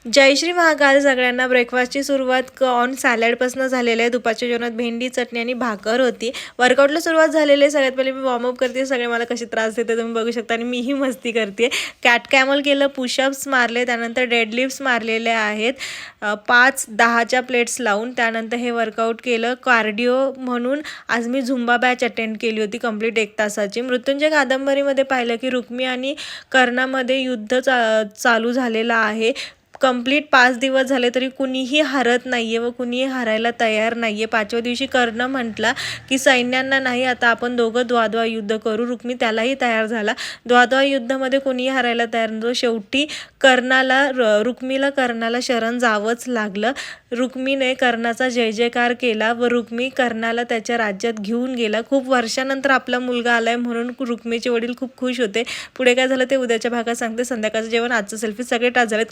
जय श्री महाकाल सगळ्यांना. ब्रेकफास्टची सुरुवात कॉर्न सॅलडपासून झालेलं आहे. दुपारच्या जेवणात भेंडी, चटणी आणि भाकर होती. वर्कआउटला सुरुवात झालेली आहे. सगळ्यात पहिले मी वॉर्मअप करते. सगळे मला कशी त्रास देते तुम्ही बघू शकता आणि मीही मस्ती करते. कॅट कॅमल केलं, पुशअप्स मारले, त्यानंतर डेडलिफ्ट्स मारलेले आहेत 5-10च्या प्लेट्स लावून. त्यानंतर हे वर्कआउट केलं. कार्डिओ म्हणून आज मी झुंबा बॅच अटेंड केली होती कंप्लीट 1 तासाची. मृत्युंजय कादंबरीमध्ये पाहिलं की रुक्मी आणि कर्णामध्ये युद्ध चालू झालेलं आहे. कंप्लीट 5 दिवस झाले तरी कुणीही हरत नाहीये व कुणीही हरायला तयार नाहीये. 5व्या दिवशी कर्ण म्हटला की सैन्यांना नाही, आता आपण दोघं द्वाद्वा युद्ध करू. रुक्मी त्यालाही तयार झाला. द्वाद्वा युद्धामध्ये कोणीही हरायला तयार नव्हतं. शेवटी रुक्मीला कर्णाला शरण जावंच लागलं. रुक्मीने कर्णाचा जय जयकार केला व रुक्मी कर्णाला त्याच्या राज्यात घेऊन गेला. खूप वर्षानंतर आपला मुलगा आलाय म्हणून रुक्मीचे वडील खूप खुश होते. पुढे काय झालं ते उद्याच्या भागात सांगते. संध्याकाळचं जेवण, आजचं सेल्फी, सगळे टास्क झालेत.